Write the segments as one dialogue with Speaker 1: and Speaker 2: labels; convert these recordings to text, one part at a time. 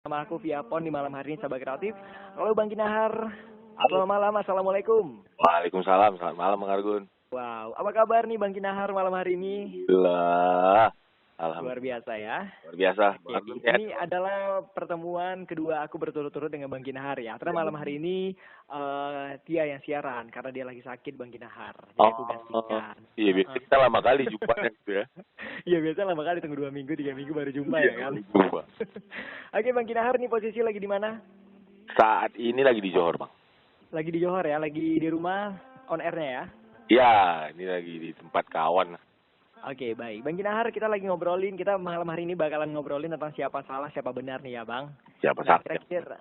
Speaker 1: Sama aku via phone di malam hari ini, Sahabat Kreatif. Halo Bang Kinahar.
Speaker 2: Halo.
Speaker 1: Selamat malam, Assalamualaikum.
Speaker 2: Waalaikumsalam, selamat malam Bang Argun.
Speaker 1: Wow, apa kabar nih Bang Kinahar malam hari ini?
Speaker 2: Lah,
Speaker 1: Luar
Speaker 2: alhamdulillah.
Speaker 1: biasa ya.
Speaker 2: Luar biasa.
Speaker 1: Oke, ini adalah pertemuan kedua aku berturut-turut dengan Bang Kinahar ya. Karena malam hari ini Tia yang siaran karena dia lagi sakit Bang Kinahar. Jadi aku gantikan.
Speaker 2: Iya, biasa kita lama kali jumpa gitu ya.
Speaker 1: Iya, biasa lama kali tunggu 2 minggu, 3 minggu baru jumpa ya kan.
Speaker 2: Jumpa.
Speaker 1: Oke, Bang Kinahar nih posisi lagi di mana?
Speaker 2: Saat ini lagi di Johor, Bang.
Speaker 1: Lagi di Johor ya, lagi di rumah on air-nya ya.
Speaker 2: Ya, ini lagi di tempat kawan.
Speaker 1: Oke, baik. Bang Kinahar, kita lagi ngobrolin, kita malam hari ini bakalan ngobrolin tentang siapa salah, siapa benar nih ya, Bang.
Speaker 2: Siapa
Speaker 1: Nah,
Speaker 2: salah?
Speaker 1: kira-kira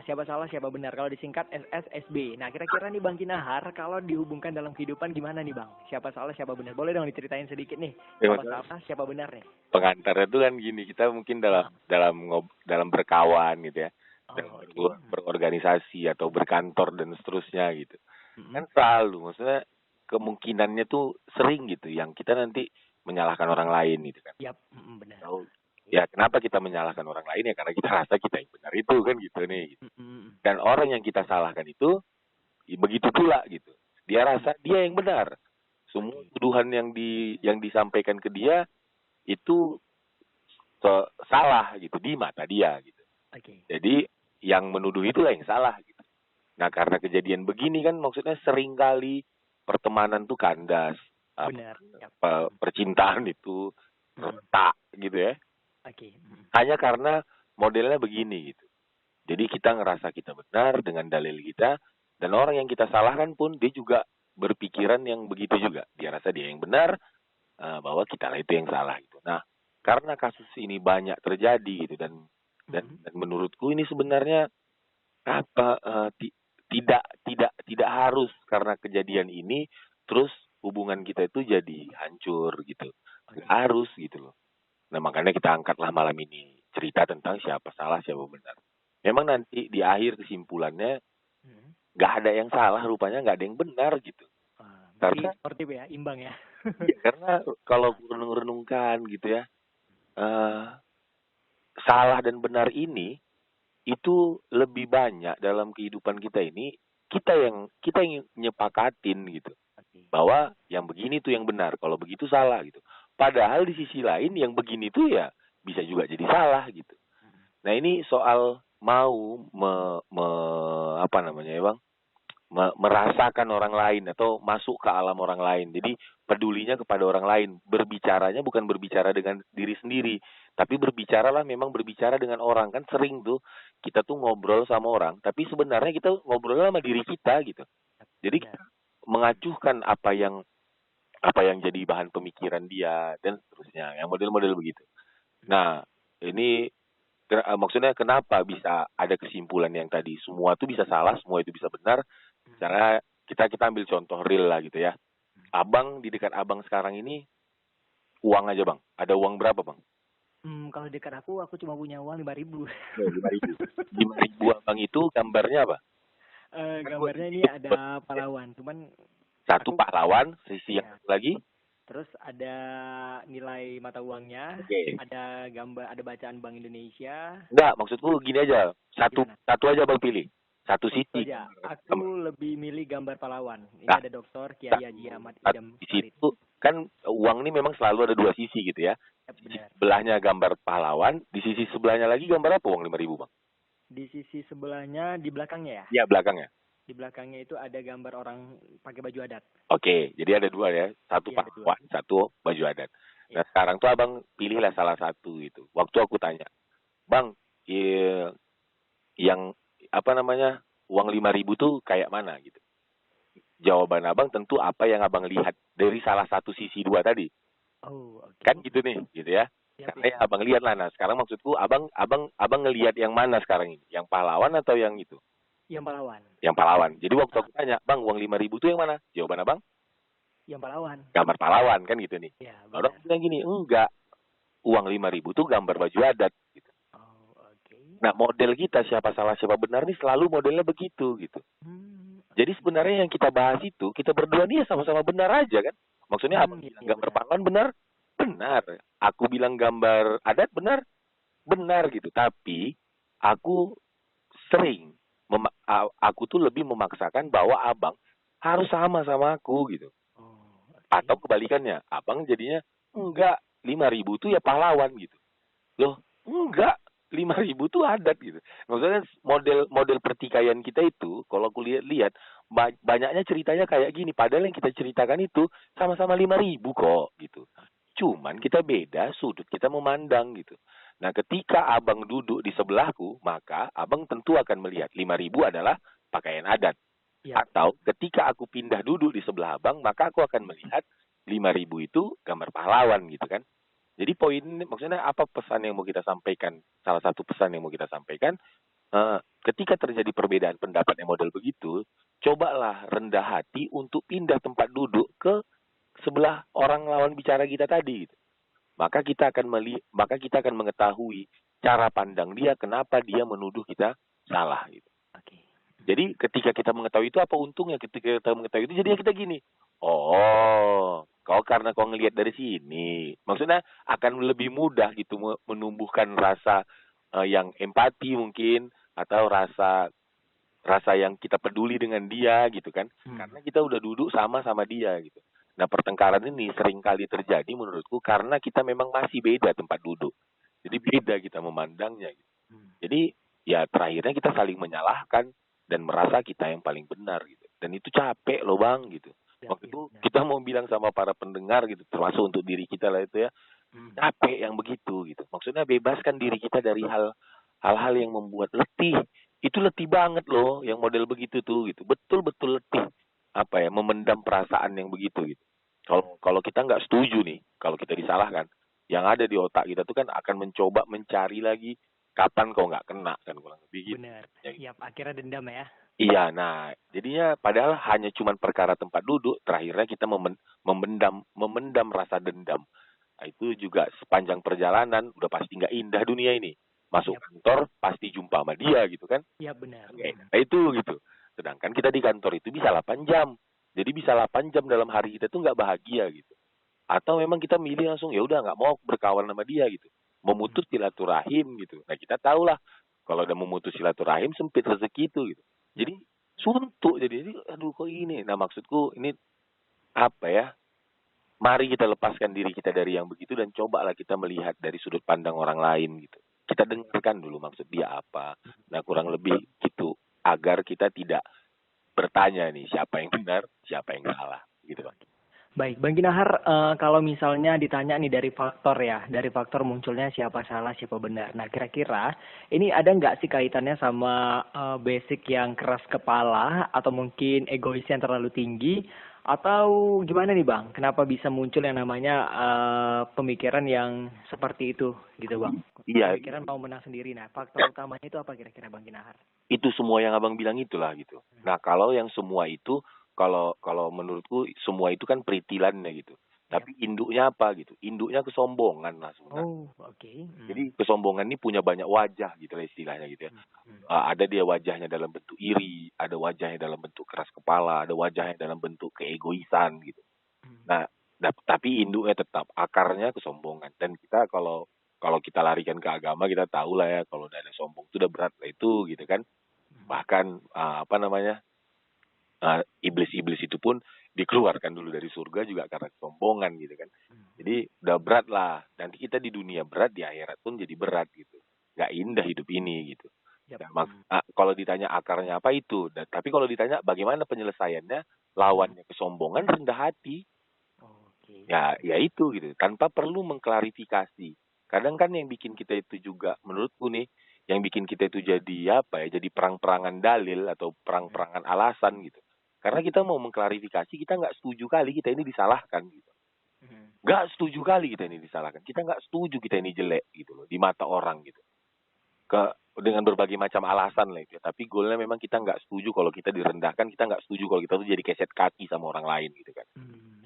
Speaker 1: siapa salah, siapa benar. Kalau disingkat SSSB. Nah, kira-kira nih Bang Kinahar, kalau dihubungkan dalam kehidupan gimana nih, Bang? Siapa salah, siapa benar? Boleh dong diceritain sedikit nih. Siapa salah, siapa benar nih?
Speaker 2: Pengantarnya itu kan gini, kita mungkin dalam berkawan gitu ya. Berorganisasi atau berkantor dan seterusnya gitu. Kan selalu, maksudnya kemungkinannya tuh sering gitu yang kita nanti menyalahkan orang lain gitu kan.
Speaker 1: Yap, benar.
Speaker 2: Ya kenapa kita menyalahkan orang lain ya karena kita rasa kita yang benar itu kan gitu nih. Gitu. Dan orang yang kita salahkan itu ya begitu pula gitu. Dia rasa dia yang benar. Semua tuduhan yang disampaikan ke dia itu salah gitu di mata dia gitu. Jadi yang menuduh itulah yang salah gitu. Nah karena kejadian begini kan maksudnya seringkali pertemanan tuh kandas.
Speaker 1: Benar.
Speaker 2: Percintaan itu retak gitu ya. Hanya karena modelnya begini gitu. Jadi kita ngerasa kita benar dengan dalil kita. Dan orang yang kita salahkan pun dia juga berpikiran yang begitu juga. Dia rasa dia yang benar, bahwa kita lah itu yang salah gitu. Nah karena kasus ini banyak terjadi gitu. Dan menurutku ini sebenarnya tidak harus karena kejadian ini terus hubungan kita itu jadi hancur gitu. Nggak harus gitu loh. Nah makanya kita angkatlah malam ini cerita tentang siapa salah siapa benar. Memang nanti di akhir kesimpulannya nggak ada yang salah, rupanya nggak ada yang benar gitu. Karena
Speaker 1: sportif ya, imbang ya.
Speaker 2: Ya, karena kalau renung-renungkan gitu ya, salah dan benar ini itu lebih banyak dalam kehidupan kita ini kita yang nyepakatin gitu bahwa yang begini tuh yang benar, kalau begitu salah gitu. Padahal di sisi lain yang begini tuh ya bisa juga jadi salah gitu. Nah ini soal mau merasakan orang lain atau masuk ke alam orang lain. Jadi pedulinya kepada orang lain. Berbicaranya bukan berbicara dengan diri sendiri, tapi berbicaralah memang berbicara dengan orang. Kan sering tuh kita tuh ngobrol sama orang, tapi sebenarnya kita ngobrol sama diri kita gitu. Jadi kita mengacuhkan apa yang jadi bahan pemikiran dia dan seterusnya. Yang model-model begitu. Nah, ini maksudnya kenapa bisa ada kesimpulan yang tadi semua itu bisa salah, semua itu bisa benar. Karena kita ambil contoh real lah gitu ya. Abang di dekat abang sekarang ini uang aja bang. Ada uang berapa bang?
Speaker 1: Kalau dekat aku cuma punya uang 5.000.
Speaker 2: 5.000 abang itu gambarnya apa?
Speaker 1: Gambarnya ini ada pahlawan, cuman
Speaker 2: satu pahlawan, sisi yang lagi.
Speaker 1: Terus ada nilai mata uangnya, ada gambar, ada bacaan Bank Indonesia.
Speaker 2: Enggak, maksudku gini aja. Satu aja bang pilih. Satu sisi.
Speaker 1: Aku lebih milih gambar pahlawan. Ini ada Dr. Kiai Haji Ahmad Idam.
Speaker 2: Di situ kan uang ini memang selalu ada dua sisi gitu ya. Sebelahnya gambar pahlawan, di sisi sebelahnya lagi gambar apa uang 5.000 bang?
Speaker 1: Di sisi sebelahnya, di belakangnya ya?
Speaker 2: Iya belakangnya.
Speaker 1: Di belakangnya itu ada gambar orang pakai baju adat.
Speaker 2: Oke, jadi ada dua ya. Satu pahlawan, satu baju adat. Nah sekarang tuh abang pilihlah salah satu itu. Waktu aku tanya, bang, yang uang 5.000 tuh kayak mana gitu. Jawaban abang tentu apa yang abang lihat dari salah satu sisi dua tadi. Kan gitu nih, gitu ya. Karena yang abang lihat lah. Nah sekarang maksudku abang ngelihat yang mana sekarang ini? Yang pahlawan atau yang itu?
Speaker 1: Yang pahlawan.
Speaker 2: Yang pahlawan. Jadi waktu aku tanya, bang uang 5.000 tuh yang mana? Jawaban abang?
Speaker 1: Yang pahlawan.
Speaker 2: Gambar pahlawan kan gitu nih.
Speaker 1: Ya,
Speaker 2: orang bilang gini, enggak. Uang 5.000 tuh gambar baju adat. Gitu. Nah model kita siapa salah siapa benar nih selalu modelnya begitu gitu. Jadi sebenarnya yang kita bahas itu kita berdua nih sama-sama benar aja kan. Maksudnya abang bilang gambar pahlawan benar. Aku bilang gambar adat benar gitu. Tapi aku sering aku tuh lebih memaksakan bahwa abang harus sama sama aku gitu.
Speaker 1: Oh,
Speaker 2: Atau
Speaker 1: oke.
Speaker 2: kebalikannya, abang jadinya enggak, 5.000 tuh ya pahlawan gitu. Loh, enggak, 5.000 tuh adat gitu. Maksudnya model pertikaian kita itu, kalau aku lihat-lihat, banyaknya ceritanya kayak gini. Padahal yang kita ceritakan itu sama-sama 5.000 kok gitu. Cuman kita beda sudut kita memandang gitu. Nah, ketika abang duduk di sebelahku, maka abang tentu akan melihat 5.000 adalah pakaian adat.
Speaker 1: Yap.
Speaker 2: Atau ketika aku pindah duduk di sebelah abang, maka aku akan melihat 5.000 itu gambar pahlawan gitu kan. Jadi poin maksudnya apa pesan yang mau kita sampaikan? Salah satu pesan yang mau kita sampaikan, ketika terjadi perbedaan pendapat yang model begitu, cobalah rendah hati untuk pindah tempat duduk ke sebelah orang lawan bicara kita tadi. Gitu. Maka kita akan mengetahui cara pandang dia, kenapa dia menuduh kita salah. Gitu.
Speaker 1: Oke.
Speaker 2: Jadi ketika kita mengetahui itu apa untungnya ketika kita mengetahui itu jadinya kita gini. Oh, kau karena kau ngelihat dari sini. Maksudnya akan lebih mudah gitu menumbuhkan rasa yang empati mungkin atau rasa rasa yang kita peduli dengan dia gitu kan. Karena kita udah duduk sama-sama dia gitu. Nah, pertengkaran ini sering kali terjadi menurutku karena kita memang masih beda tempat duduk. Jadi beda kita memandangnya gitu. Jadi ya terakhirnya kita saling menyalahkan dan merasa kita yang paling benar gitu. Dan itu capek loh bang gitu.
Speaker 1: Yap,
Speaker 2: Waktu
Speaker 1: yap,
Speaker 2: itu
Speaker 1: benar.
Speaker 2: kita mau bilang sama para pendengar gitu, termasuk untuk diri kita lah itu ya, capek yang begitu gitu. Maksudnya bebaskan diri kita dari hal-hal yang membuat letih. Itu letih banget loh yang model begitu tuh gitu. Betul-betul letih. Apa ya, memendam perasaan yang begitu gitu. Kalau kita nggak setuju nih, kalau kita disalahkan, yang ada di otak kita tuh kan akan mencoba mencari lagi kapan kau nggak kena kan kurang lebih gitu.
Speaker 1: Benar.
Speaker 2: Ya, gitu.
Speaker 1: Yap, akhirnya dendam ya.
Speaker 2: Iya, nah jadinya padahal hanya cuman perkara tempat duduk, terakhirnya kita memendam rasa dendam. Nah, itu juga sepanjang perjalanan udah pasti nggak indah dunia ini. Masuk
Speaker 1: Yap,
Speaker 2: kantor pasti jumpa sama dia gitu kan.
Speaker 1: yap benar.
Speaker 2: Oke, nah itu gitu. Sedangkan kita di kantor itu bisa 8 jam. Jadi bisa 8 jam dalam hari kita tuh nggak bahagia gitu. Atau memang kita milih langsung ya udah nggak mau berkawan sama dia gitu. Memutus silaturahim gitu. Nah kita tahu lah kalau udah memutus silaturahim sempit rezeki itu gitu.
Speaker 1: Yap.
Speaker 2: Jadi suntuk jadi aduh kok ini. Nah maksudku ini apa ya? Mari kita lepaskan diri kita dari yang begitu dan cobalah kita melihat dari sudut pandang orang lain gitu. Kita dengarkan dulu maksud dia apa. Nah kurang lebih gitu agar kita tidak bertanya nih siapa yang benar, siapa yang salah gitu Bang.
Speaker 1: Baik, Bang Ginahar, kalau misalnya ditanya nih dari faktor ya, dari faktor munculnya siapa salah, siapa benar. Nah, kira-kira ini ada nggak sih kaitannya sama basic yang keras kepala atau mungkin egois yang terlalu tinggi? Atau gimana nih Bang? Kenapa bisa muncul yang namanya pemikiran yang seperti itu gitu Bang?
Speaker 2: Iya,
Speaker 1: Pemikiran mau menang sendiri. Nah, faktor utamanya itu apa kira-kira Bang Ginahar?
Speaker 2: itu semua yang abang bilang itulah gitu. Nah kalau yang semua itu, kalau kalau menurutku semua itu kan peritilannya gitu.
Speaker 1: Yap.
Speaker 2: Tapi induknya apa gitu? Induknya kesombongan lah sebenarnya.
Speaker 1: Oh, oke.
Speaker 2: Jadi kesombongan ini punya banyak wajah gitu lah istilahnya gitu ya. Ada dia wajahnya dalam bentuk iri, ada wajahnya dalam bentuk keras kepala, ada wajahnya dalam bentuk keegoisan gitu. Nah, tapi induknya tetap akarnya kesombongan. Dan kita kalau kalau kita larikan ke agama kita tahu lah ya kalau udah ada sombong itu udah berat lah itu gitu kan. Bahkan apa namanya iblis-iblis itu pun dikeluarkan dulu dari surga juga karena kesombongan gitu kan. Jadi udah berat lah. Nanti kita di dunia berat, di akhirat pun jadi berat gitu. Gak indah hidup ini gitu.
Speaker 1: Yap.
Speaker 2: Nah, kalau ditanya akarnya apa itu, tapi kalau ditanya bagaimana penyelesaiannya, lawannya kesombongan rendah hati.
Speaker 1: Oke.
Speaker 2: Ya itu gitu. Tanpa perlu mengklarifikasi. Kadang kan yang bikin kita itu juga menurutku nih, yang bikin kita itu jadi apa ya, jadi perang-perangan dalil atau perang-perangan alasan gitu. Karena kita mau mengklarifikasi, kita nggak setuju kali kita ini disalahkan gitu. Nggak setuju kali kita ini disalahkan. Kita nggak setuju kita ini jelek gitu loh di mata orang gitu. Dengan berbagai macam alasan lah itu ya. Tapi goalnya memang kita nggak setuju kalau kita direndahkan, kita nggak setuju kalau kita tuh jadi keset kaki sama orang lain gitu kan.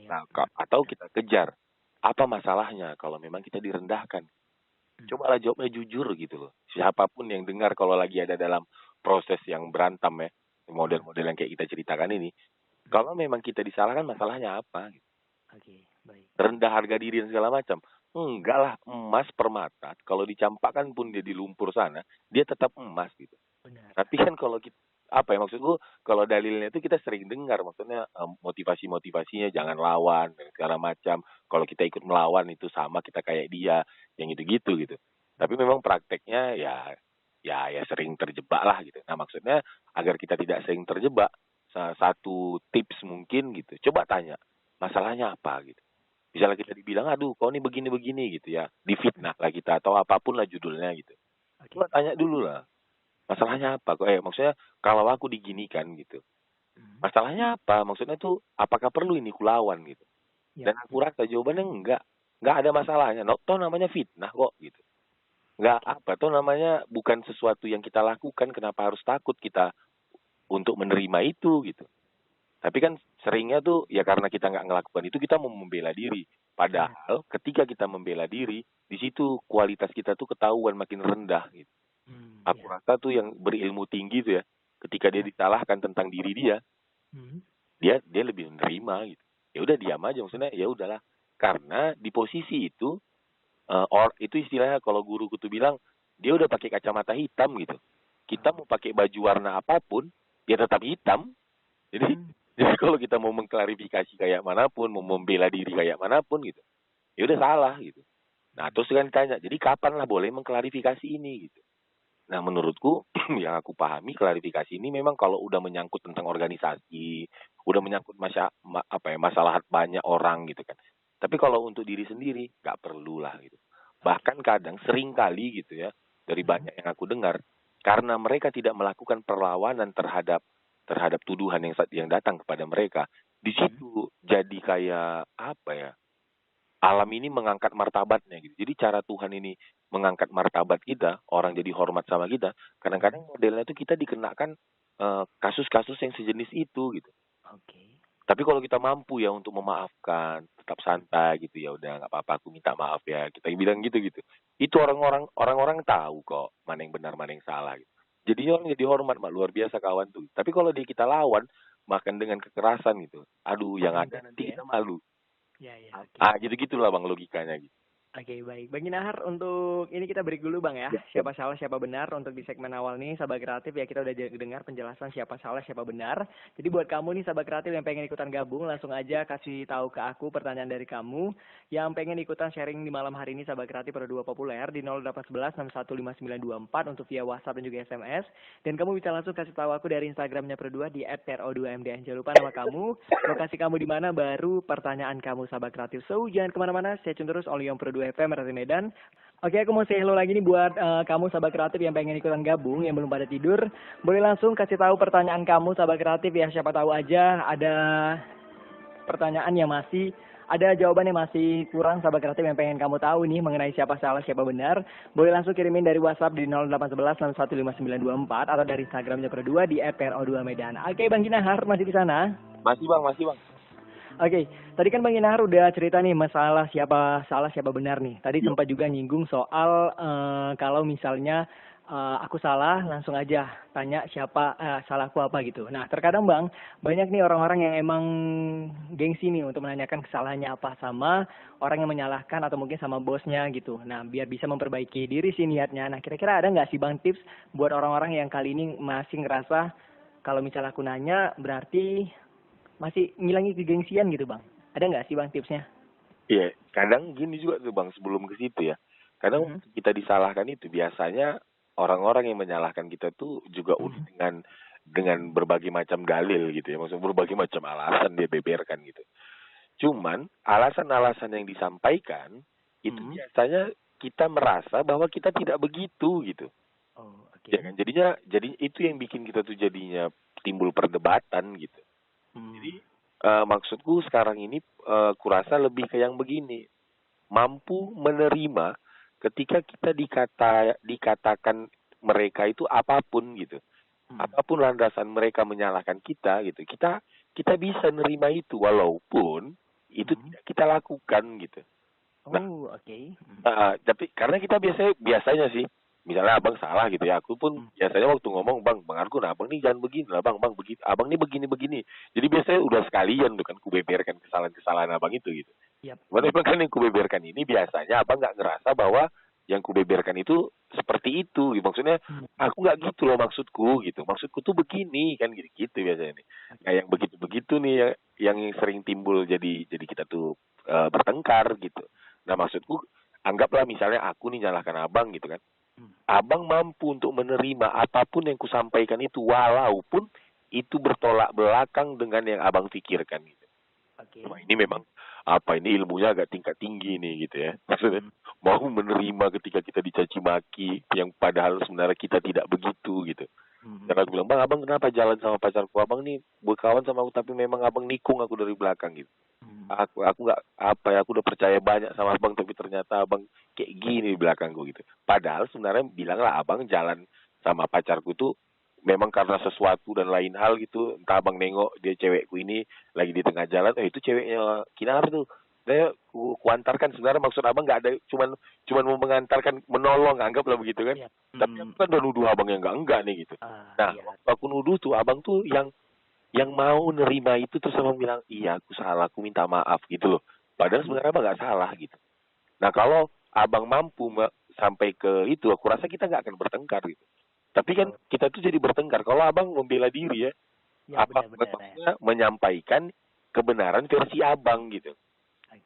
Speaker 2: Nah, atau kita kejar apa masalahnya kalau memang kita direndahkan. Cobalah jawabnya jujur gitu loh. Siapapun yang dengar kalau lagi ada dalam proses yang berantem ya, model-model yang kayak kita ceritakan ini, kalau memang kita disalahkan masalahnya apa? Gitu.
Speaker 1: Oke, baik.
Speaker 2: Rendah harga diri dan segala macam. Enggak lah, emas permata kalau dicampakkan pun dia di lumpur sana, dia tetap emas gitu.
Speaker 1: Benar.
Speaker 2: Tapi kan kalau kita, apa ya maksudku, kalau dalilnya itu kita sering dengar, maksudnya motivasi-motivasinya jangan lawan dan segala macam. Kalau kita ikut melawan itu sama kita kayak dia, yang gitu-gitu gitu. Tapi memang prakteknya ya sering terjebak lah gitu. Nah maksudnya agar kita tidak sering terjebak, satu tips mungkin gitu. Coba tanya masalahnya apa gitu. Misalnya kita dibilang, aduh kau ini begini-begini gitu ya, difitnah lah kita atau apapun lah judulnya gitu.
Speaker 1: Oke.
Speaker 2: Coba tanya dulu lah, masalahnya apa? Maksudnya kalau aku diginikan gitu,
Speaker 1: Hmm.
Speaker 2: masalahnya apa? Maksudnya tuh apakah perlu ini kulawan gitu?
Speaker 1: Ya.
Speaker 2: Dan aku rasa jawabannya enggak ada masalahnya. No, toh namanya fitnah kok gitu. Enggak
Speaker 1: Oke.
Speaker 2: apa, toh namanya bukan sesuatu yang kita lakukan, kenapa harus takut kita untuk menerima itu gitu. Tapi kan seringnya tuh ya karena kita nggak ngelakukan itu kita mau membela diri.
Speaker 1: Benar.
Speaker 2: Padahal ketika kita membela diri, di situ kualitas kita tuh ketahuan makin rendah gitu. Aku
Speaker 1: Ya.
Speaker 2: rasa tuh yang berilmu tinggi tuh ya, ketika dia
Speaker 1: Ya.
Speaker 2: disalahkan tentang diri dia,
Speaker 1: Hmm.
Speaker 2: dia lebih menerima gitu. Ya udah diam aja maksudnya ya udahlah. Karena di posisi itu itu istilahnya kalau guruku tuh bilang dia udah pakai kacamata hitam gitu. Kita mau pakai baju warna apapun, dia tetap hitam. Jadi
Speaker 1: Hmm.
Speaker 2: jadi kalau kita mau mengklarifikasi kayak manapun, mau membela diri kayak manapun gitu, ya udah salah gitu. Nah, terus kan ditanya, jadi kapan lah boleh mengklarifikasi ini gitu. Nah, menurutku yang aku pahami klarifikasi ini memang kalau udah menyangkut tentang organisasi, udah menyangkut masalah banyak orang gitu kan. Tapi kalau untuk diri sendiri nggak perlu lah gitu.
Speaker 1: Oke.
Speaker 2: Bahkan kadang sering kali gitu ya dari
Speaker 1: Hmm.
Speaker 2: banyak yang aku dengar karena mereka tidak melakukan perlawanan terhadap tuduhan yang datang kepada mereka. Di
Speaker 1: Hmm.
Speaker 2: situ jadi kayak apa ya? Alam ini mengangkat martabatnya gitu. Jadi cara Tuhan ini mengangkat martabat kita, orang jadi hormat sama kita,
Speaker 1: Hmm.
Speaker 2: kadang-kadang modelnya itu kita dikenakan kasus-kasus yang sejenis itu gitu.
Speaker 1: Oke.
Speaker 2: Tapi kalau kita mampu ya untuk memaafkan, tetap santai gitu ya udah nggak apa-apa aku minta maaf ya. Kita bilang gitu-gitu. Itu orang-orang tahu kok mana yang benar mana yang salah gitu. Jadi orang jadi hormat mak luar biasa kawan tuh. Tapi kalau dia kita lawan makan dengan kekerasan gitu. Aduh yang
Speaker 1: Paling
Speaker 2: ada
Speaker 1: nanti
Speaker 2: nanti
Speaker 1: ya.
Speaker 2: kita malu.
Speaker 1: Ya, ya, oke.
Speaker 2: Gitu-gitulah Bang logikanya gitu.
Speaker 1: Oke, baik. Bang Inahar, untuk ini kita break dulu Bang ya.
Speaker 2: Ya, ya.
Speaker 1: Siapa salah, siapa benar. Untuk di segmen awal nih, Sahabat Kreatif ya kita udah dengar penjelasan siapa salah, siapa benar. Jadi buat kamu nih Sahabat Kreatif yang pengen ikutan gabung, langsung aja kasih tahu ke aku pertanyaan dari kamu. Yang pengen ikutan sharing di malam hari ini Sahabat Kreatif Pro 2 Populer di 0811 615924 untuk via WhatsApp dan juga SMS. Dan kamu bisa langsung kasih tahu aku dari Instagramnya Pro 2 di @pro2mdn. Jangan lupa nama kamu, lokasi kamu di mana, baru pertanyaan kamu Sahabat Kreatif. So, jangan kemana-mana, stay tune terus only on Pro 2 FM dari Medan. Oke, aku mau say hello lagi nih buat kamu Sahabat Kreatif yang pengen ikutan gabung, yang belum pada tidur. Boleh langsung kasih tahu pertanyaan kamu Sahabat Kreatif ya, siapa tahu aja ada pertanyaan yang masih ada jawaban yang masih kurang Sahabat Kreatif yang pengen kamu tahu nih mengenai siapa salah siapa benar. Boleh langsung kirimin dari WhatsApp di 0811 615924 atau dari Instagramnya Pro 2 di @pro2medan. Oke, Bang Ginahar masih di sana?
Speaker 2: Masih Bang.
Speaker 1: Oke, tadi kan Bang Inahar udah cerita nih masalah siapa salah siapa benar nih. Tadi
Speaker 2: Yuk.
Speaker 1: sempat juga nyinggung soal kalau misalnya aku salah langsung aja tanya siapa salahku apa gitu. Nah terkadang Bang banyak nih orang-orang yang emang gengsi nih untuk menanyakan kesalahannya apa sama orang yang menyalahkan atau mungkin sama bosnya gitu. Nah biar bisa memperbaiki diri sih niatnya. Nah kira-kira ada nggak sih Bang tips buat orang-orang yang kali ini masih ngerasa kalau misalnya aku nanya berarti masih ngilangi kegengsian gitu Bang? Ada nggak sih Bang tipsnya?
Speaker 2: Iya, kadang gini juga tuh Bang sebelum ke situ ya. Kadang
Speaker 1: Mhm.
Speaker 2: kita disalahkan itu biasanya orang-orang yang menyalahkan kita tuh juga udah
Speaker 1: Mhm.
Speaker 2: dengan berbagai macam dalil gitu ya. Maksudnya berbagai macam alasan dia beberkan gitu. Cuman alasan-alasan yang disampaikan itu
Speaker 1: Mhm.
Speaker 2: biasanya kita merasa bahwa kita tidak begitu gitu.
Speaker 1: Oh,
Speaker 2: Ya
Speaker 1: oke.
Speaker 2: kan? Jadi itu yang bikin kita tuh jadinya timbul perdebatan gitu.
Speaker 1: Hmm.
Speaker 2: Jadi maksudku sekarang ini kurasa lebih ke yang begini, mampu menerima ketika kita dikatakan mereka itu apapun gitu,
Speaker 1: Hmm.
Speaker 2: apapun landasan mereka menyalahkan kita gitu, kita bisa nerima itu walaupun itu
Speaker 1: Mhm.
Speaker 2: tidak kita lakukan gitu. Nah,
Speaker 1: Oh, oke. Hmm.
Speaker 2: Tapi karena kita biasanya sih, misalnya abang salah gitu ya, aku pun
Speaker 1: Hmm.
Speaker 2: biasanya waktu ngomong bang Argun, abang nih jangan begini lah bang begini, abang nih begini begini. Jadi biasanya udah sekalian tuh kan ku beberkan kesalahan-kesalahan abang itu gitu.
Speaker 1: Yap.
Speaker 2: Tapi kan yang kubeberkan ini biasanya abang nggak ngerasa bahwa yang kubeberkan itu seperti itu. Maksudnya aku nggak gitu loh maksudku gitu. Maksudku tuh begini kan gitu biasanya nih. Nah yang begitu-begitu nih yang sering timbul jadi kita tuh bertengkar gitu. Nah maksudku anggaplah misalnya aku nih nyalahkan abang gitu kan. Abang mampu untuk menerima apapun yang kusampaikan itu walaupun itu bertolak belakang dengan yang abang pikirkan gitu.
Speaker 1: Oke.
Speaker 2: Wah, ini memang apa ini ilmunya agak tingkat tinggi nih gitu ya. Maksudnya mau menerima ketika kita dicaci maki yang padahal sebenarnya kita tidak begitu gitu. Dan aku bilang, "Bang, abang kenapa jalan sama pacarku? Abang nih berkawan sama aku tapi memang abang nikung aku dari belakang gitu. Aku nggak apa ya, aku udah percaya banyak sama abang tapi ternyata abang kayak gini di belakangku gitu. Padahal sebenarnya bilanglah abang jalan sama pacarku tuh memang karena sesuatu dan lain hal gitu. Entah abang nengok dia cewekku ini lagi di tengah jalan, itu ceweknya Kinar tuh. Saya kuantarkan sebenarnya maksud abang nggak ada, cuman mau mengantarkan, menolong, anggaplah begitu kan.
Speaker 1: Iya.
Speaker 2: Tapi aku kan udah nuduh abang yang enggak nih gitu. Nah,
Speaker 1: Iya.
Speaker 2: waktu aku nuduh tuh abang tuh yang mau nerima itu terus abang bilang, iya aku salah, aku minta maaf gitu loh. Padahal sebenarnya abang nggak salah gitu. Nah kalau abang mampu sampai ke itu, aku rasa kita nggak akan bertengkar gitu. Tapi kan kita tuh jadi bertengkar kalau abang membela diri ya,
Speaker 1: Ya,
Speaker 2: apa
Speaker 1: benar-benar ya.
Speaker 2: maksudnya menyampaikan kebenaran versi abang gitu.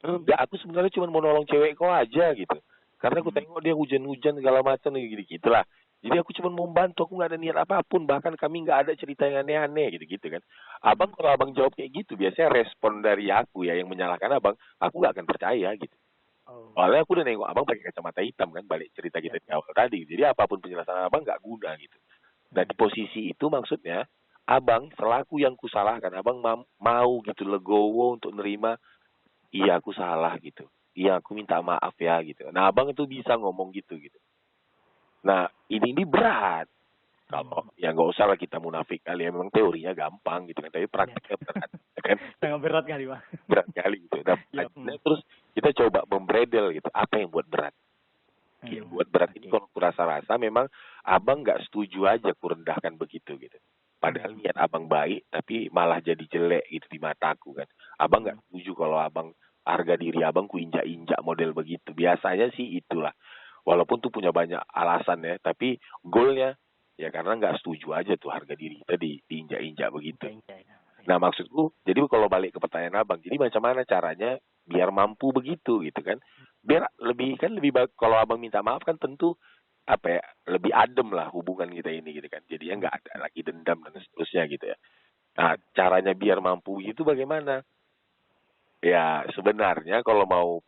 Speaker 2: Enggak, aku sebenarnya cuma mau nolong cewek kau aja gitu. Karena aku tengok dia hujan-hujan segala macam gitu lah. Jadi aku cuma mau bantu, aku nggak ada niat apapun. Bahkan kami nggak ada cerita yang aneh-aneh gitu-gitu kan. Abang kalau abang jawab kayak gitu, biasanya respon dari aku ya yang menyalahkan abang, aku nggak akan percaya gitu. Soalnya aku udah nengok abang pakai kacamata hitam kan, balik cerita kita di awal tadi. Jadi apapun penjelasan abang nggak guna gitu. Dan di posisi itu maksudnya, abang selaku yang kusalahkan, abang mau gitu legowo untuk nerima, iya aku salah gitu. Iya aku minta maaf ya gitu. Nah abang itu bisa ngomong gitu gitu. Nah ini berat. Kalau ya nggak usah lah kita munafik kali ya. Memang teorinya gampang gitu kan. Tapi praktiknya berat. Kan?
Speaker 1: Sangat berat kali, Bang.
Speaker 2: Berat kali gitu. Nah, terus kita coba membredel gitu. Apa yang buat berat? Yang buat berat ini kalau aku rasa-rasa memang abang nggak setuju aja ku rendahkan begitu gitu. Padahal niat abang baik tapi malah jadi jelek gitu di mataku kan. Abang nggak setuju kalau abang harga diri abang ku injak-injak model begitu. Biasanya sih itulah. Walaupun tuh punya banyak alasan ya, tapi goalnya ya karena nggak setuju aja tuh harga diri kita diinjak-injak begitu. Nah maksudku, jadi kalau balik ke pertanyaan abang, jadi macam mana caranya biar mampu begitu gitu kan? Biar lebih baik kalau abang minta maaf kan tentu apa ya lebih adem lah hubungan kita ini gitu kan. Jadinya nggak ada lagi dendam dan seterusnya gitu ya. Nah caranya biar mampu itu bagaimana? Ya sebenarnya kalau mau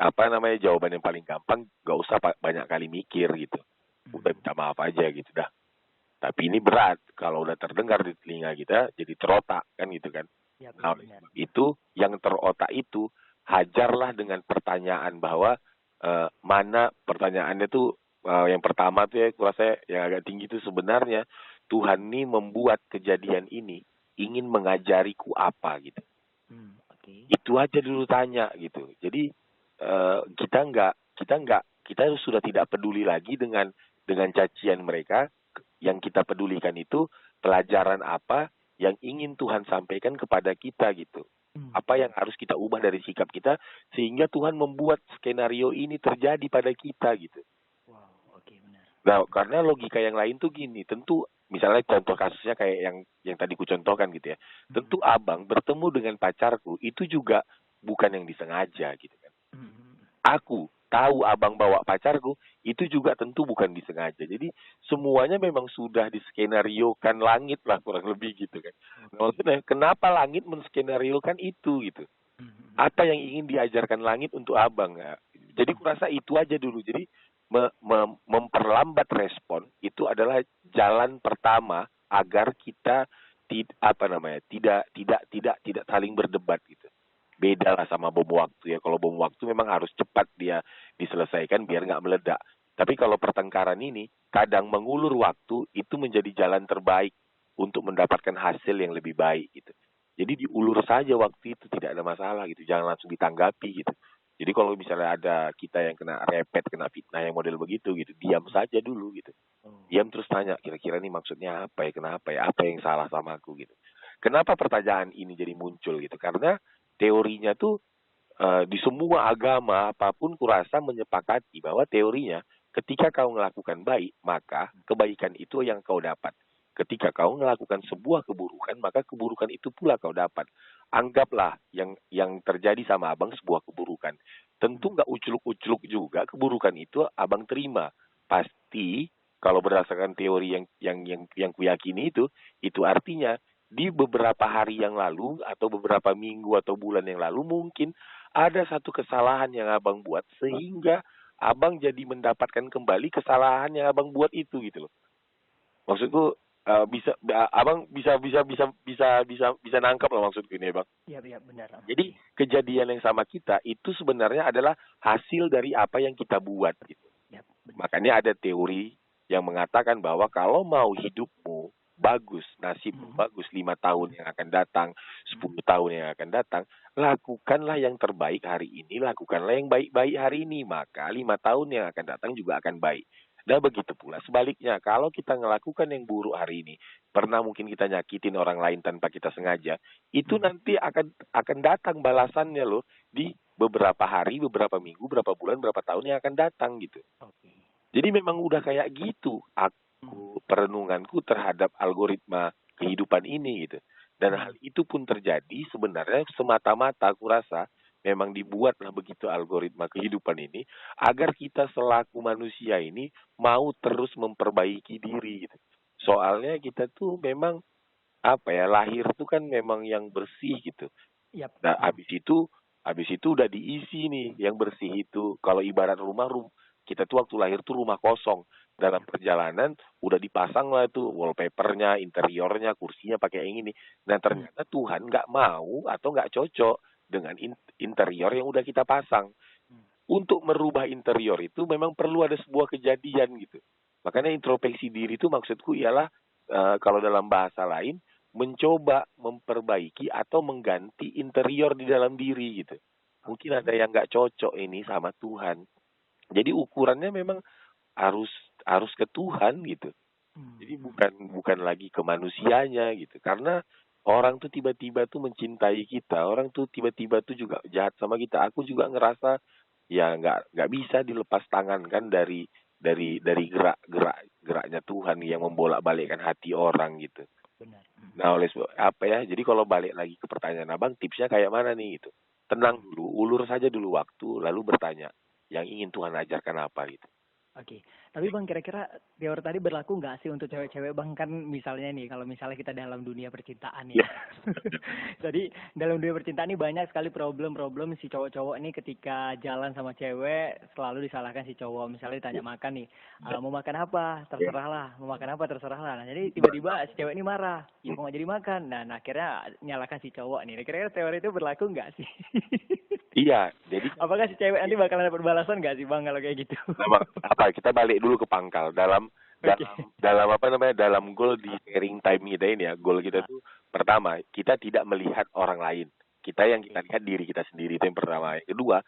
Speaker 2: apa namanya jawaban yang paling gampang gak usah banyak kali mikir gitu, udah minta maaf aja gitu dah. Tapi ini berat kalau udah terdengar di telinga kita jadi terotak kan gitu kan. Nah, itu yang terotak itu hajarlah dengan pertanyaan bahwa mana pertanyaannya tuh yang pertama tuh ya aku rasa yang agak tinggi itu sebenarnya Tuhan ini membuat kejadian ini ingin mengajariku apa gitu. Itu aja dulu tanya gitu. Jadi kita sudah tidak peduli lagi dengan cacian mereka. Yang kita pedulikan itu pelajaran apa yang ingin Tuhan sampaikan kepada kita gitu. Apa yang harus kita ubah dari sikap kita sehingga Tuhan membuat skenario ini terjadi pada kita gitu. Nah, karena logika yang lain tuh gini, tentu misalnya contoh kasusnya kayak yang tadi ku contohkan gitu ya. Tentu abang bertemu dengan pacarku itu juga bukan yang disengaja gitu kan. Aku tahu abang bawa pacarku itu juga tentu bukan disengaja. Jadi semuanya memang sudah diskenariokan langit lah kurang lebih gitu kan. Maksudnya kenapa langit menskenariokan itu gitu? Apa yang ingin diajarkan langit untuk abang? Ya? Jadi kurasa itu aja dulu. Jadi memperlambat respon itu adalah jalan pertama agar kita tidak saling berdebat gitu. Beda lah sama bom waktu ya. Kalau bom waktu memang harus cepat dia diselesaikan biar nggak meledak. Tapi kalau pertengkaran ini kadang mengulur waktu itu menjadi jalan terbaik untuk mendapatkan hasil yang lebih baik gitu. Jadi diulur saja waktu itu tidak ada masalah gitu. Jangan langsung ditanggapi gitu. Jadi kalau misalnya ada kita yang kena repet, kena fitnah yang model begitu gitu, diam saja dulu gitu. Diam terus tanya, kira-kira ini maksudnya apa ya, kenapa ya, apa yang salah sama aku gitu. Kenapa pertanyaan ini jadi muncul gitu? Karena teorinya tuh di semua agama apapun kurasa menyepakati bahwa teorinya ketika kau melakukan baik, maka kebaikan itu yang kau dapat. Ketika kau melakukan sebuah keburukan, maka keburukan itu pula kau dapat. Anggaplah yang terjadi sama abang sebuah keburukan. Tentu nggak uculuk-uculuk juga keburukan itu abang terima. Pasti kalau berdasarkan teori yang kuyakini itu artinya di beberapa hari yang lalu atau beberapa minggu atau bulan yang lalu mungkin ada satu kesalahan yang abang buat sehingga abang jadi mendapatkan kembali kesalahan yang abang buat itu gitu loh. Maksudku abang bisa nangkap lah maksudku ini, Bang.
Speaker 1: Iya, iya, benar.
Speaker 2: Jadi kejadian yang sama kita itu sebenarnya adalah hasil dari apa yang kita buat gitu.
Speaker 1: Ya, benar.
Speaker 2: Makanya ada teori yang mengatakan bahwa kalau mau hidupmu bagus, nasibmu bagus 5 tahun yang akan datang, 10 tahun yang akan datang, lakukanlah yang terbaik hari ini, lakukanlah yang baik-baik hari ini, maka 5 tahun yang akan datang juga akan baik. Dan begitu pula sebaliknya, kalau kita melakukan yang buruk hari ini, pernah mungkin kita nyakitin orang lain tanpa kita sengaja, itu nanti akan datang balasannya loh di beberapa hari, beberapa minggu, beberapa bulan, beberapa tahun yang akan datang gitu.
Speaker 1: Oke.
Speaker 2: Jadi memang udah kayak gitu perenunganku terhadap algoritma kehidupan ini gitu. Dan hal itu pun terjadi sebenarnya semata-mata aku rasa memang dibuatlah begitu algoritma kehidupan ini agar kita selaku manusia ini mau terus memperbaiki diri gitu. Soalnya kita tuh memang lahir tuh kan memang yang bersih gitu.
Speaker 1: Yap.
Speaker 2: Nah, habis itu udah diisi nih yang bersih itu. Kalau ibarat rumah kita tuh waktu lahir tuh rumah kosong. Dalam perjalanan udah dipasang lah tuh wallpapernya, interiornya, kursinya pakai yang ini. Nah ternyata Tuhan nggak mau atau nggak cocok dengan interior yang udah kita pasang. Untuk merubah interior itu memang perlu ada sebuah kejadian gitu. Makanya introspeksi diri itu maksudku ialah kalau dalam bahasa lain mencoba memperbaiki atau mengganti interior di dalam diri gitu. Mungkin ada yang nggak cocok ini sama Tuhan. Jadi ukurannya memang harus ke Tuhan gitu. Jadi bukan lagi ke manusianya gitu. Karena orang tuh tiba-tiba tuh mencintai kita, orang tuh tiba-tiba tuh juga jahat sama kita. Aku juga ngerasa ya nggak bisa dilepas tangan kan dari geraknya Tuhan yang membolak-balikkan hati orang gitu.
Speaker 1: Benar.
Speaker 2: Nah oleh sebab apa ya? Jadi kalau balik lagi ke pertanyaan abang, tipsnya kayak mana nih gitu? Tenang dulu, ulur saja dulu waktu, lalu bertanya yang ingin Tuhan ajarkan apa gitu.
Speaker 1: Oke, tapi Bang kira-kira teori tadi berlaku nggak sih untuk cewek-cewek Bang? Kan misalnya nih, kalau misalnya kita dalam dunia percintaan ya. Jadi dalam dunia percintaan ini banyak sekali problem-problem si cowok-cowok ini ketika jalan sama cewek selalu disalahkan si cowok. Misalnya ditanya makan nih, mau makan apa? Terserah lah. Mau makan apa? Terserah lah. Nah, jadi tiba-tiba si cewek ini marah, ya mau nggak jadi makan. Nah, akhirnya nyalahkan si cowok nih. Kira-kira teori itu berlaku nggak sih?
Speaker 2: Iya, jadi
Speaker 1: apakah si cewek nanti bakalan dapat balasan nggak sih Bang kalau kayak gitu?
Speaker 2: kita balik dulu ke pangkal dalam goal di sharing time kita ini ya. Goal kita tuh pertama, kita tidak melihat orang lain. Yang kita lihat diri kita sendiri, itu yang pertama. Yang kedua,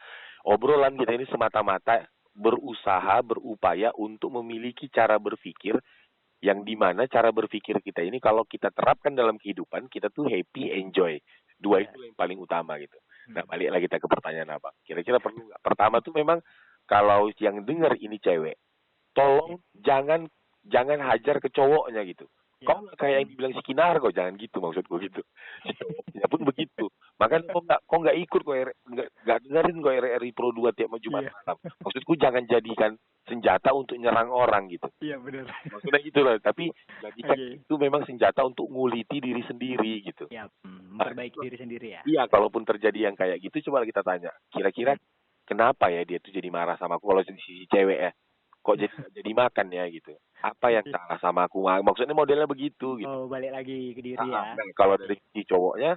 Speaker 2: obrolan kita ini semata-mata berupaya untuk memiliki cara berpikir yang dimana cara berpikir kita ini kalau kita terapkan dalam kehidupan, kita tuh happy, enjoy. Dua itu yang paling utama gitu. Nah, balik lagi kita ke pertanyaan apa? Kira-kira perlu nggak? Pertama tuh memang kalau yang dengar ini cewek, tolong jangan hajar ke cowoknya gitu. Kok nggak kayak yang dibilang si Kinar kok, jangan gitu maksudku gitu. Ya pun begitu. Makanya kok nggak ikut nggak dengerin kok RRI Pro 2 tiap Jumat malam. Maksudku jangan jadikan senjata untuk nyerang orang gitu.
Speaker 1: Iya benar.
Speaker 2: Maksudnya gitu loh. Tapi jadikan itu memang senjata untuk nguliti diri sendiri gitu.
Speaker 1: Iya, memperbaiki diri sendiri ya.
Speaker 2: Iya, kalaupun terjadi yang kayak gitu, coba kita tanya. Kira-kira kenapa ya dia tuh jadi marah sama aku kalau di sisi cewek ya? Kok jadi makan ya gitu? Apa yang salah sama aku? Maksudnya modelnya begitu gitu.
Speaker 1: Oh, balik lagi ke diri ya.
Speaker 2: Nah, kalau dari sisi cowoknya,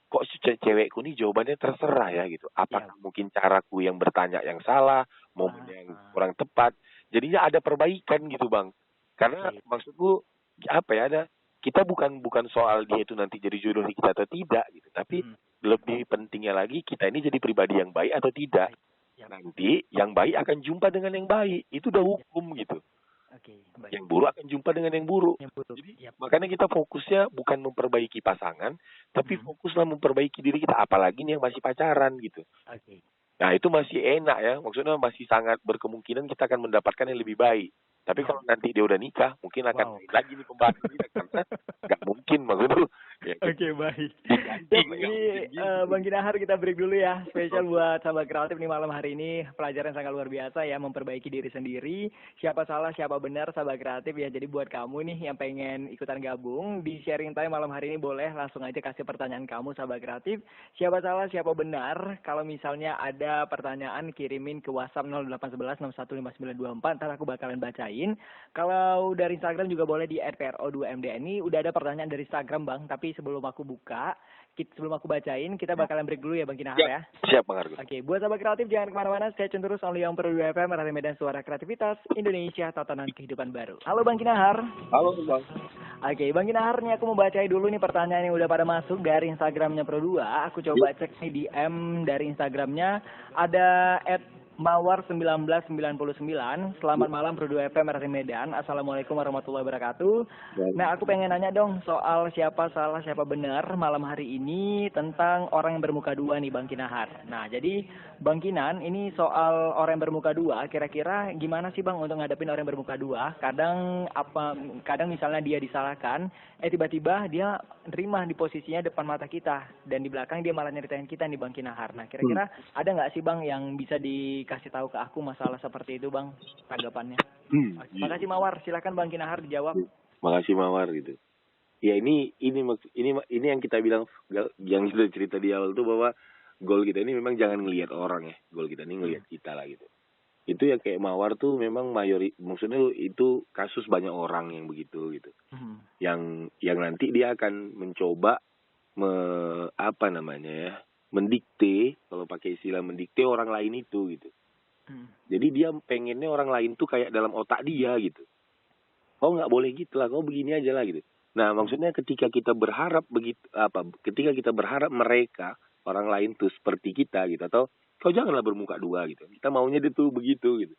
Speaker 2: kok si cewekku nih jawabannya terserah ya gitu. Apakah mungkin caraku yang bertanya yang salah, momen yang kurang tepat? Jadinya ada perbaikan gitu, Bang. Karena maksudku kita bukan soal dia itu nanti jadi jodoh kita atau tidak gitu, tapi lebih pentingnya lagi kita ini jadi pribadi yang baik atau tidak. Nanti yang baik akan jumpa dengan yang baik, itu udah hukum gitu.
Speaker 1: Oke, baik.
Speaker 2: Yang buruk akan jumpa dengan yang buruk.
Speaker 1: Yang buruk.
Speaker 2: Jadi
Speaker 1: Yap.
Speaker 2: makanya kita fokusnya bukan memperbaiki pasangan, tapi
Speaker 1: Mhm.
Speaker 2: fokuslah memperbaiki diri kita. Apalagi nih yang masih pacaran gitu.
Speaker 1: Oke.
Speaker 2: Nah itu masih enak ya, maksudnya masih sangat berkemungkinan kita akan mendapatkan yang lebih baik. Tapi
Speaker 1: Iya.
Speaker 2: kalau nanti dia udah nikah, mungkin akan
Speaker 1: Wow.
Speaker 2: lain lagi nih pembahasan kita karena nggak mungkin maksudnya ya kita
Speaker 1: Oke, baik.
Speaker 2: diganti
Speaker 1: Yap,
Speaker 2: nggak
Speaker 1: ini
Speaker 2: mungkin gitu.
Speaker 1: Bang Kinahar kita break dulu ya. Spesial
Speaker 2: Oke.
Speaker 1: buat sahabat kreatif nih malam hari ini. Pelajaran sangat luar biasa ya, memperbaiki diri sendiri. Siapa salah, siapa benar, sahabat kreatif ya. Jadi buat kamu nih yang pengen ikutan gabung di sharing time malam hari ini, boleh langsung aja kasih pertanyaan kamu sahabat kreatif. Siapa salah, siapa benar. Kalau misalnya ada pertanyaan, kirimin ke WhatsApp 0811615924. Ntar aku bakalan bacain. Kalau dari Instagram juga boleh di @pro2md. Ini udah ada pertanyaan dari Instagram Bang, tapi sebelum aku buka, sebelum aku bacain, kita bakalan break dulu ya Bang Kinahar ya.
Speaker 2: Siap Bang Argus.
Speaker 1: Oke, buat sahabat kreatif jangan kemana-mana, stay tune terus only on Pro 2 FM, Radio Medan Suara Kreativitas, Indonesia, Tatanan Kehidupan Baru. Halo Bang Kinahar.
Speaker 2: Halo Bang.
Speaker 1: Oke, Bang Kinahar nih aku mau bacain dulu nih pertanyaan yang udah pada masuk dari Instagramnya Pro 2. Aku coba cek nih DM dari Instagramnya, ada @mawar1999. Selamat malam Pro 2 FM Radio Medan. Assalamualaikum warahmatullahi wabarakatuh. Nah, aku pengen nanya dong soal siapa salah siapa benar malam hari ini tentang orang yang bermuka dua nih Bang Kinahar. Nah, jadi Bang Kinan, ini soal orang yang bermuka dua, kira-kira gimana sih Bang untuk ngadepin orang yang bermuka dua? Kadang misalnya dia disalahkan, tiba-tiba dia nerima di posisinya depan mata kita dan di belakang dia malah nyeritain kita nih Bang Kinahar. Nah, kira-kira ada nggak sih Bang yang bisa dikasih tahu ke aku masalah seperti itu Bang, tanggapannya? Makasih Mawar, silakan Bang Kinahar dijawab.
Speaker 2: Makasih Mawar gitu. Ya ini yang kita bilang, yang sudah cerita di awal tuh, bahwa goal kita ini memang jangan ngelihat orang ya, goal kita ini ngelihat kita lah gitu. Itu yang kayak Mawar tuh memang maksudnya itu kasus banyak orang yang begitu gitu. Yang nanti dia akan mencoba mendikte, kalau pakai istilah mendikte orang lain itu gitu. Jadi dia pengennya orang lain tuh kayak dalam otak dia gitu. Kau nggak boleh gitu lah, kau begini aja lah gitu. Nah, maksudnya ketika kita berharap mereka orang lain tuh seperti kita gitu, atau kau janganlah bermuka dua gitu. Kita maunya dia tuh begitu gitu.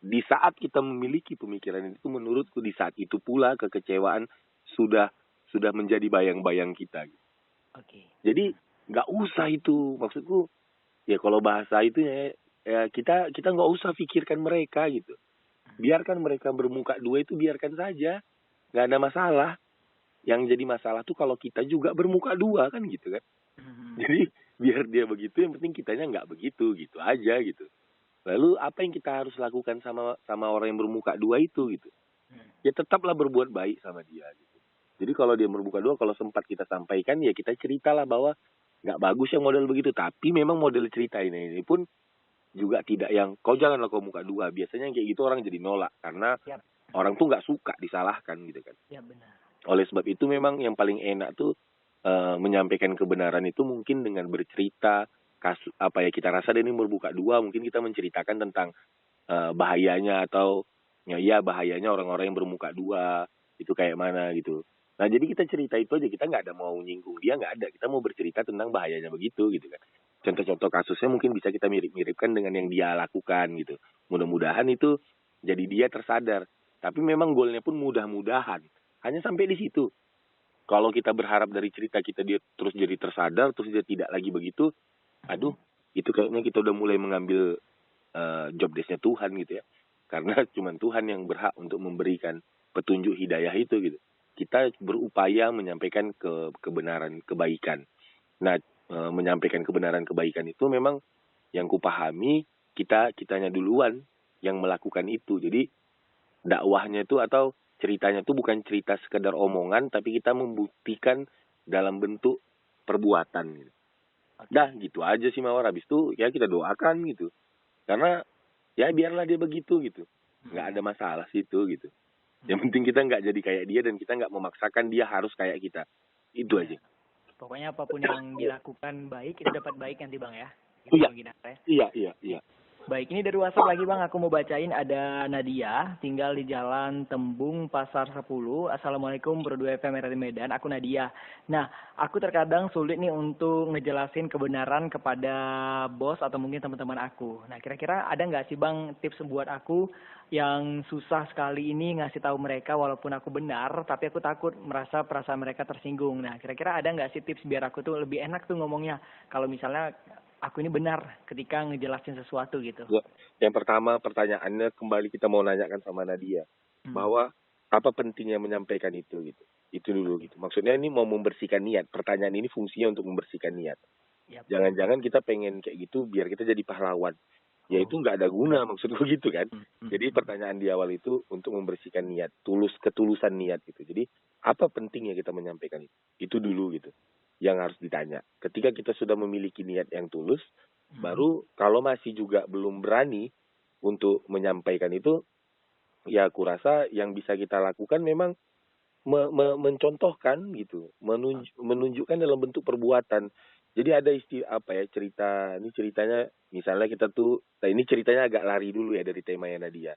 Speaker 2: Di saat kita memiliki pemikiran itu, menurutku di saat itu pula kekecewaan sudah menjadi bayang-bayang kita gitu.
Speaker 1: Oke.
Speaker 2: Jadi nggak usah itu, maksudku ya kalau bahasa itu ya kita nggak usah pikirkan mereka gitu. Biarkan mereka bermuka dua itu, biarkan saja, nggak ada masalah. Yang jadi masalah tuh kalau kita juga bermuka dua kan gitu kan. Jadi biar dia begitu, yang penting kitanya nggak begitu, gitu aja gitu. Lalu apa yang kita harus lakukan sama orang yang bermuka dua itu gitu? Ya tetaplah berbuat baik sama dia gitu. Jadi kalau dia bermuka dua, kalau sempat kita sampaikan, ya kita ceritalah bahwa nggak bagus yang model begitu. Tapi memang model cerita ini pun juga tidak yang kau janganlah kau muka dua. Biasanya kayak gitu orang jadi nolak karena orang tuh nggak suka disalahkan gitu kan.
Speaker 1: Ya benar.
Speaker 2: Oleh sebab itu memang yang paling enak tuh menyampaikan kebenaran itu mungkin dengan bercerita kasus apa ya, kita rasa dia ini berbuka dua, mungkin kita menceritakan tentang bahayanya, atau ya bahayanya orang-orang yang bermuka dua itu kayak mana gitu. Nah jadi kita cerita itu aja, kita nggak ada mau nyinggung dia, nggak ada, kita mau bercerita tentang bahayanya begitu gitu kan. Contoh-contoh kasusnya mungkin bisa kita mirip-miripkan dengan yang dia lakukan gitu. Mudah-mudahan itu jadi dia tersadar. Tapi memang goalnya pun mudah-mudahan hanya sampai di situ. Kalau kita berharap dari cerita kita dia terus jadi tersadar, terus dia tidak lagi begitu, aduh, itu kayaknya kita udah mulai mengambil job desk-nya Tuhan gitu ya. Karena cuma Tuhan yang berhak untuk memberikan petunjuk hidayah itu gitu. Kita berupaya menyampaikan kebenaran, kebaikan. Nah, menyampaikan kebenaran, kebaikan itu memang yang kupahami kitanya duluan yang melakukan itu. Jadi dakwahnya itu atau ceritanya itu bukan cerita sekedar omongan, tapi kita membuktikan dalam bentuk perbuatan gitu. Dah gitu aja sih Mawar. Habis itu ya kita doakan gitu. Karena ya biarlah dia begitu gitu. Nggak ada masalah situ gitu. Yang penting kita nggak jadi kayak dia dan kita nggak memaksakan dia harus kayak kita. Itu aja.
Speaker 1: Pokoknya apapun yang dilakukan baik, itu dapat baik nanti Bang ya.
Speaker 2: Iya.
Speaker 1: Gitu,
Speaker 2: Iya.
Speaker 1: Baik, ini dari WhatsApp lagi Bang, aku mau bacain ada Nadia, tinggal di Jalan Tembung, Pasar 10. Assalamualaikum Berdua FM dari Medan, aku Nadia. Nah, aku terkadang sulit nih untuk ngejelasin kebenaran kepada bos atau mungkin teman-teman aku. Nah, kira-kira ada nggak sih Bang tips buat aku yang susah sekali ini ngasih tahu mereka walaupun aku benar, tapi aku takut merasa perasaan mereka tersinggung. Nah, kira-kira ada nggak sih tips biar aku tuh lebih enak tuh ngomongnya kalau misalnya aku ini benar ketika ngejelasin sesuatu gitu.
Speaker 2: Ya. Yang pertama pertanyaannya kembali kita mau nanyakan sama Nadia bahwa apa pentingnya menyampaikan itu gitu. Itu dulu gitu. Maksudnya ini mau membersihkan niat. Pertanyaan ini fungsinya untuk membersihkan niat.
Speaker 1: Yap.
Speaker 2: Jangan-jangan kita pengen kayak gitu biar kita jadi pahlawan. Ya itu nggak ada guna maksudku gitu kan. Jadi pertanyaan di awal itu untuk membersihkan niat, ketulusan niat gitu. Jadi apa pentingnya kita menyampaikan itu? Itu dulu gitu yang harus ditanya. Ketika kita sudah memiliki niat yang tulus, baru kalau masih juga belum berani untuk menyampaikan itu, ya aku rasa yang bisa kita lakukan memang mencontohkan gitu, menunjukkan dalam bentuk perbuatan. Jadi ada cerita, ini ceritanya misalnya kita tuh, nah ini ceritanya agak lari dulu ya dari temanya Nadia.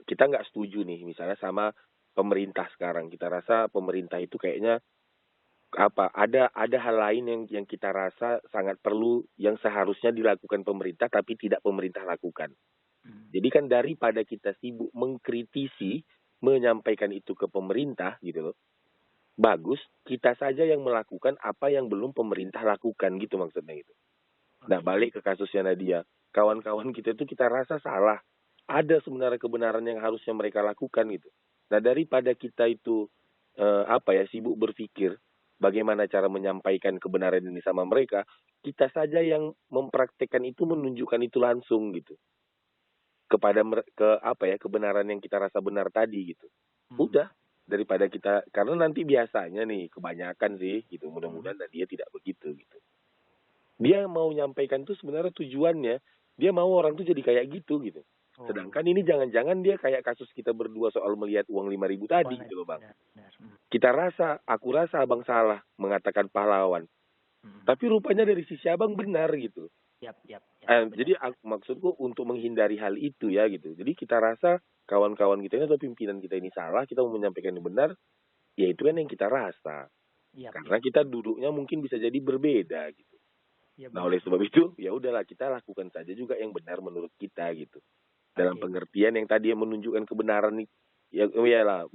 Speaker 2: Kita nggak setuju nih misalnya sama pemerintah sekarang. Kita rasa pemerintah itu kayaknya ada hal lain yang kita rasa sangat perlu yang seharusnya dilakukan pemerintah tapi tidak pemerintah lakukan. Jadi kan daripada kita sibuk mengkritisi, menyampaikan itu ke pemerintah gitu loh. Bagus kita saja yang melakukan apa yang belum pemerintah lakukan gitu maksudnya itu. Nah, balik ke kasusnya Nadia. Kawan-kawan kita itu kita rasa salah. Ada sebenarnya kebenaran yang harusnya mereka lakukan gitu. Nah, daripada kita itu sibuk berpikir bagaimana cara menyampaikan kebenaran ini sama mereka, kita saja yang mempraktekkan itu, menunjukkan itu langsung gitu kepada kebenaran yang kita rasa benar tadi gitu. Udah, daripada kita, karena nanti biasanya nih kebanyakan sih gitu, mudah-mudahan dia tidak begitu gitu. Dia mau nyampaikan tuh sebenarnya tujuannya dia mau orang tuh jadi kayak gitu gitu. Sedangkan ini jangan-jangan dia kayak kasus kita berdua soal melihat uang 5.000 tadi gitu loh Bang. Aku rasa abang salah mengatakan pahlawan. Tapi rupanya dari sisi abang benar gitu. Jadi maksudku untuk menghindari hal itu ya gitu. Jadi kita rasa kawan-kawan kita ini atau pimpinan kita ini salah, kita mau menyampaikan yang benar, ya itu kan yang kita rasa. Karena kita duduknya mungkin bisa jadi berbeda gitu. Nah oleh sebab itu ya udahlah kita lakukan saja juga yang benar menurut kita gitu. Dalam pengertian yang tadi yang menunjukkan kebenaran ya iyalah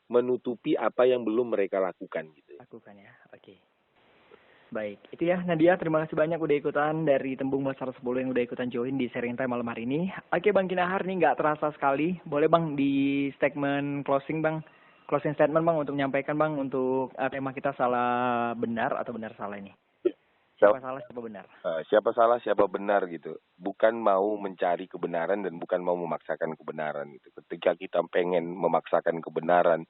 Speaker 2: menutupi apa yang belum mereka lakukan gitu.
Speaker 1: Lakukan ya. Oke. Baik, itu ya Nadia, terima kasih banyak udah ikutan dari Tembung Pasar 10 yang udah ikutan join di sharing time malam hari ini. Oke Bang Kinahar, nih nggak terasa sekali. Boleh Bang di statement closing Bang, closing statement Bang untuk menyampaikan Bang untuk tema kita salah benar atau benar salah ini. Siapa salah, siapa benar?
Speaker 2: Siapa salah, siapa benar gitu. Bukan mau mencari kebenaran dan bukan mau memaksakan kebenaran gitu. Ketika kita pengen memaksakan kebenaran,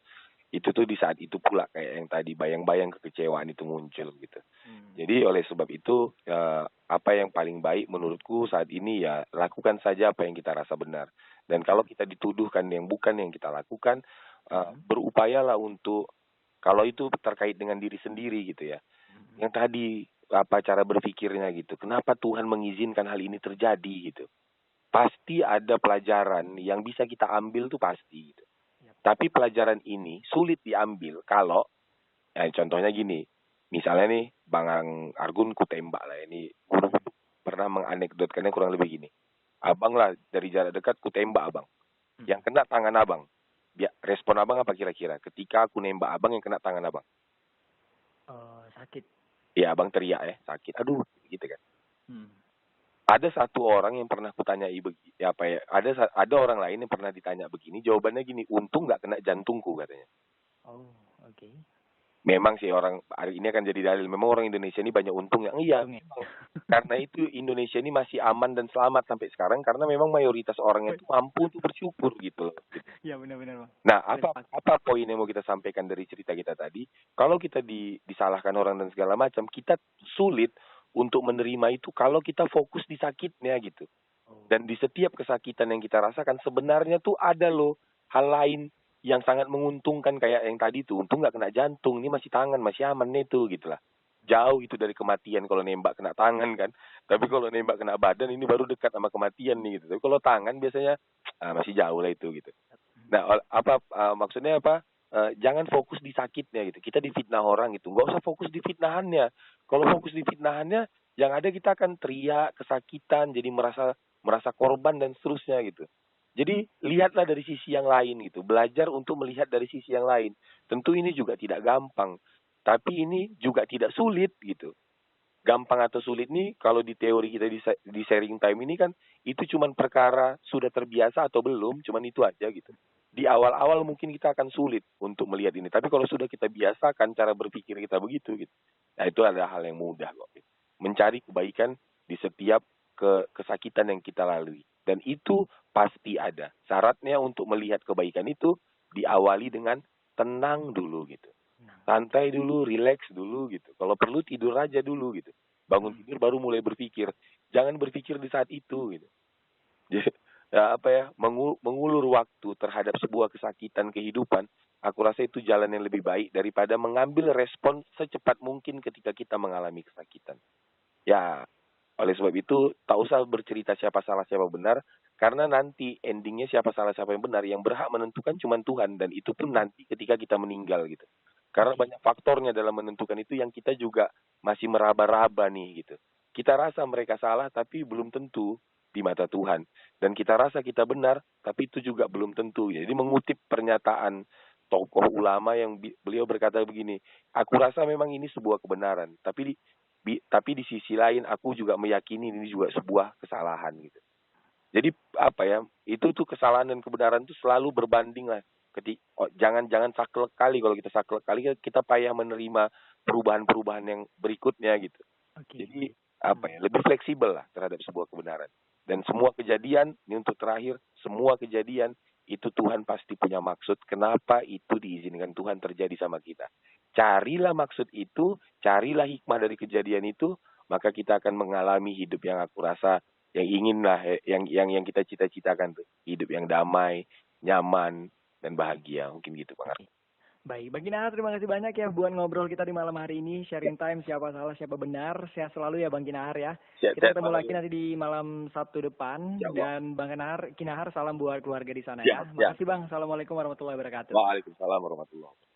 Speaker 2: itu tuh di saat itu pula kayak yang tadi bayang-bayang kekecewaan itu muncul gitu. Jadi oleh sebab itu apa yang paling baik menurutku saat ini ya lakukan saja apa yang kita rasa benar. Dan kalau kita dituduhkan yang bukan yang kita lakukan, berupayalah untuk kalau itu terkait dengan diri sendiri gitu ya. Yang tadi cara berpikirnya gitu. Kenapa Tuhan mengizinkan hal ini terjadi gitu. Pasti ada pelajaran yang bisa kita ambil tuh pasti gitu. Tapi pelajaran ini sulit diambil kalau, contohnya gini, misalnya nih Bang Argun kutembak lah, ini guru pernah menganekdotkannya kurang lebih gini. Abang lah dari jarak dekat kutembak abang, yang kena tangan abang. Respon abang apa kira-kira? Ketika aku nembak abang yang kena tangan abang?
Speaker 1: Sakit.
Speaker 2: Ya abang teriak sakit, aduh gitu kan. Ada satu orang yang pernah kutanyai ada orang lain yang pernah ditanya begini, jawabannya gini, untung nggak kena jantungku katanya. Memang sih orang hari ini akan jadi dalil, memang orang Indonesia ini banyak untung yang iya. Karena itu Indonesia ini masih aman dan selamat sampai sekarang karena memang mayoritas orangnya itu mampu untuk bersyukur gitu.
Speaker 1: Iya benar-benar Bang.
Speaker 2: Nah apa poin yang mau kita sampaikan dari cerita kita tadi? Kalau kita disalahkan orang dan segala macam, kita sulit untuk menerima itu kalau kita fokus di sakitnya gitu. Dan di setiap kesakitan yang kita rasakan sebenarnya tuh ada loh hal lain yang sangat menguntungkan kayak yang tadi tuh. Untung nggak kena jantung, ini masih tangan, masih aman itu gitu lah. jauh itu dari kematian kalau nembak kena tangan kan. Tapi kalau nembak kena badan ini baru dekat sama kematian nih gitu. Tapi kalau tangan biasanya masih jauh lah itu gitu. Nah, maksudnya apa? Jangan fokus di sakitnya gitu. Kita difitnah orang gitu. Nggak usah fokus di fitnahannya. Kalau fokus di fitnahannya, yang ada kita akan teriak, kesakitan, jadi merasa korban dan seterusnya gitu. Jadi lihatlah dari sisi yang lain gitu. Belajar untuk melihat dari sisi yang lain. Tentu ini juga tidak gampang, tapi ini juga tidak sulit gitu. Gampang atau sulit nih kalau di teori kita di sharing time ini kan itu cuman perkara sudah terbiasa atau belum, cuman itu aja gitu. Di awal-awal mungkin kita akan sulit untuk melihat ini, tapi kalau sudah kita biasakan cara berpikir kita begitu gitu. Nah, itu adalah hal yang mudah kok. Gitu. Mencari kebaikan di setiap kesakitan yang kita lalui. Dan itu pasti ada. Syaratnya untuk melihat kebaikan itu diawali dengan tenang dulu gitu. Santai dulu, relax dulu gitu. Kalau perlu tidur aja dulu gitu. Bangun tidur baru mulai berpikir. Jangan berpikir di saat itu gitu. Jadi, mengulur waktu terhadap sebuah kesakitan kehidupan, aku rasa itu jalan yang lebih baik daripada mengambil respon secepat mungkin ketika kita mengalami kesakitan. Ya, oleh sebab itu tak usah bercerita siapa salah siapa benar, karena nanti endingnya siapa salah siapa yang benar, yang berhak menentukan cuma Tuhan, dan itu pun nanti ketika kita meninggal gitu. Karena banyak faktornya dalam menentukan itu yang kita juga masih meraba-raba nih gitu. Kita rasa mereka salah tapi belum tentu di mata Tuhan. Dan kita rasa kita benar tapi itu juga belum tentu. Jadi mengutip pernyataan tokoh ulama yang beliau berkata begini, aku rasa memang ini sebuah kebenaran, tapi di sisi lain aku juga meyakini ini juga sebuah kesalahan gitu. Jadi itu tuh kesalahan dan kebenaran itu selalu berbanding lah. Jangan saklek kali, kalau kita saklek kali kita payah menerima perubahan-perubahan yang berikutnya gitu. Jadi lebih fleksibel lah terhadap sebuah kebenaran. Dan semua kejadian, ini untuk terakhir, semua kejadian itu Tuhan pasti punya maksud. Kenapa itu diizinkan Tuhan terjadi sama kita? Carilah maksud itu, carilah hikmah dari kejadian itu, maka kita akan mengalami hidup yang aku rasa yang ingin lah, yang kita cita-citakan tuh, hidup yang damai, nyaman, dan bahagia. Mungkin gitu Bang.
Speaker 1: Baik, Bang Kinahar, terima kasih banyak ya buat ngobrol kita di malam hari ini. Sharing time, siapa salah, siapa benar. Sehat selalu ya Bang Kinahar ya. Kita ketemu lagi nanti di malam Sabtu depan. Dan Bang Kinahar, salam buat keluarga di sana ya. Makasih Bang. Assalamualaikum warahmatullahi wabarakatuh.
Speaker 2: Waalaikumsalam warahmatullahi wabarakatuh.